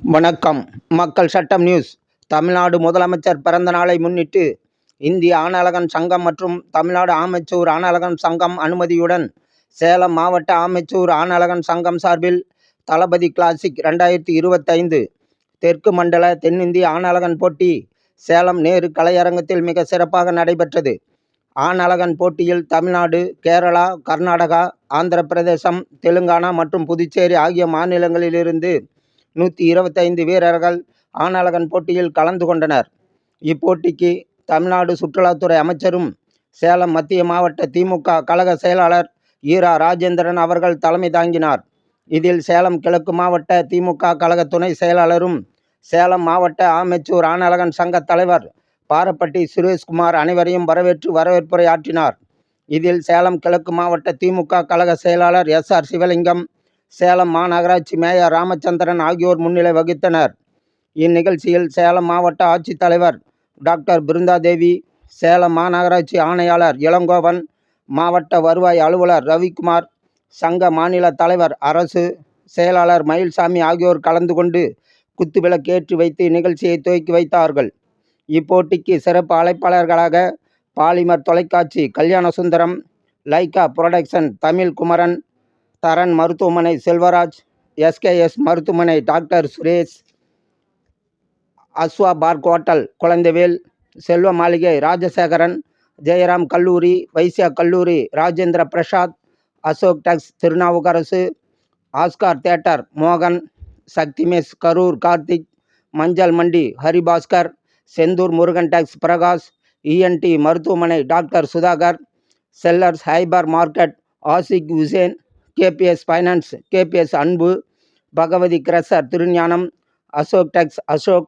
வணக்கம். மக்கள் சட்டம் நியூஸ். தமிழ்நாடு முதலமைச்சர் பிறந்த நாளை முன்னிட்டு இந்திய ஆணழகன் சங்கம் மற்றும் தமிழ்நாடு ஆமைச்சூர் ஆணழகன் சங்கம் அனுமதியுடன் சேலம் மாவட்ட ஆமைச்சூர் ஆணழகன் சங்கம் சார்பில் தளபதி கிளாசிக் 2025 தெற்கு மண்டல தென்னிந்திய ஆணழகன் போட்டி சேலம் நேரு கலையரங்கத்தில் மிக சிறப்பாக நடைபெற்றது. ஆணழகன் போட்டியில் தமிழ்நாடு, கேரளா, கர்நாடகா, ஆந்திர பிரதேசம், தெலுங்கானா மற்றும் புதுச்சேரி ஆகிய மாநிலங்களிலிருந்து 125 வீரர்கள் ஆணழகன் போட்டியில் கலந்து கொண்டனர். இப்போட்டிக்கு தமிழ்நாடு சுற்றுலாத்துறை அமைச்சரும் சேலம் மத்திய மாவட்ட திமுக கழக செயலாளர் ஈரா ராஜேந்திரன் அவர்கள் தலைமை தாங்கினார். இதில் சேலம் கிழக்கு மாவட்ட திமுக கழக துணை செயலாளரும் சேலம் மாவட்ட ஆமைச்சூர் ஆணழகன் சங்க தலைவர் பாரப்பட்டி சுரேஷ்குமார் அனைவரையும் வரவேற்புரை ஆற்றினார். இதில் சேலம் கிழக்கு மாவட்ட திமுக கழக செயலாளர் SR சிவலிங்கம், சேலம் மாநகராட்சி மேயர் ராமச்சந்திரன் ஆகியோர் முன்னிலை வகித்தனர். இந்நிகழ்ச்சியில் சேலம் மாவட்ட ஆட்சித்தலைவர் டாக்டர் பிருந்தாதேவி, சேலம் மாநகராட்சி ஆணையாளர் இளங்கோவன், மாவட்ட வருவாய் அலுவலர் ரவிக்குமார், சங்க மாநில தலைவர் அரசு, செயலாளர் மயில்சாமி ஆகியோர் கலந்து கொண்டு குத்துவிளக்கு ஏற்றி வைத்து நிகழ்ச்சியை துவக்கி வைத்தார்கள். இப்போட்டிக்கு சிறப்பு அழைப்பாளர்களாக பாலிமர் தொலைக்காட்சி கல்யாணசுந்தரம், லைகா புரொடக்ஷன் தமிழ் குமரன், தரன் மருத்துவமனை செல்வராஜ், SKS மருத்துவமனை doctor Suresh, Ashwa park hotel Kuzhandaivel, Selva மாளிகை ராஜசேகரன், ஜெயராம் கல்லூரி, வைசியா கல்லூரி Rajendra Prasad, Ashok tex Thirunavukkarasu, Oscar theatre மோகன், சக்தி மெஸ் கரூர் கார்த்திக், மஞ்சள் மண்டி ஹரிபாஸ்கர், செந்தூர் முருகன் டெக்ஸ் பிரகாஷ், ENT மருத்துவமனை doctor Sudhakar, sellers hyper market Asik Hussain, KPS finance KPS Anbu, Bhagavathi crusher Thirugnanam, Ashok tex Ashok,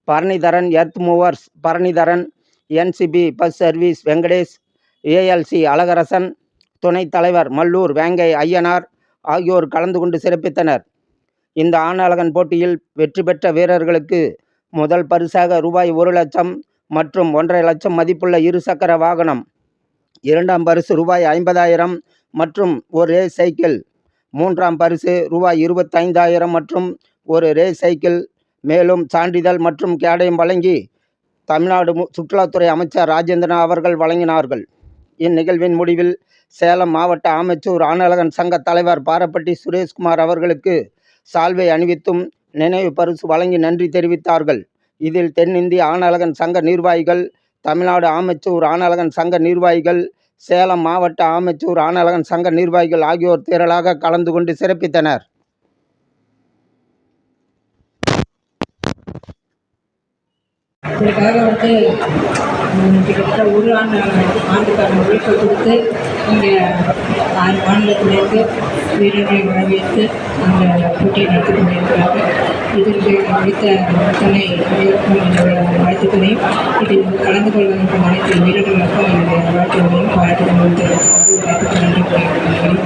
Bharanidharan earth movers Bharanidharan, NCB bus service Venkatesh, ALC Alagarasan, துணைத் தலைவர் மல்லூர் வேங்கை ஐயனார் ஆகியோர் கலந்து கொண்டு சிறப்பித்தனர். இந்த ஆணழகன் போட்டியில் வெற்றி பெற்ற வீரர்களுக்கு முதல் பரிசாக ரூபாய் 1 லட்சம் மற்றும் 1.5 லட்சம் மதிப்புள்ள இருசக்கர வாகனம், இரண்டாம் பரிசு ரூபாய் 50,000 மற்றும் ஒரு ரேஸ் சைக்கிள், மூன்றாம் பரிசு ரூபாய் 25,000 மற்றும் ஒரு ரேஸ் சைக்கிள், மேலும் சான்றிதழ் மற்றும் கேடயம் வழங்கி தமிழ்நாடு சுற்றுலாத்துறை அமைச்சர் ராஜேந்திரன் அவர்கள் வழங்கினார்கள். இந்நிகழ்வின் முடிவில் சேலம் மாவட்ட ஆமைச்சூர் ஆணழகன் சங்க தலைவர் பாரப்பட்டி சுரேஷ்குமார் அவர்களுக்கு சால்வை அணிவித்தும் நினைவு பரிசு வழங்கி நன்றி தெரிவித்தார்கள். இதில் தென்னிந்திய ஆணழகன் சங்க நிர்வாகிகள், தமிழ்நாடு ஆமைச்சூர் ஆணழகன் சங்க நிர்வாகிகள், சேலம் மாவட்ட ஆமைச்சூர் ஆணழகன் சங்க நிர்வாகிகள் ஆகியோர் திரளாக கலந்து கொண்டு சிறப்பித்தனர். இதுக்காக கிட்டத்தட்ட ஒரு ஆண்டுக்கான உழைப்பை கொடுத்து இங்கே 6 மாநிலத்திலிருந்து வீரர்களை வரவேற்று அந்த போட்டியை நடத்தி கொண்டிருக்கிறார்கள். இதற்கு அளித்த அத்தனை வீரர்களுக்கும் வாழ்த்துக்களையும், இதில் கலந்து கொள்வதற்கு அனைத்து வீரர்களுக்கும் என்னுடைய வாழ்த்துக்களையும் பாராட்டுகளையும் தெரிவித்து வாய்ப்புக்கு நன்றி கூறுகிறேன்.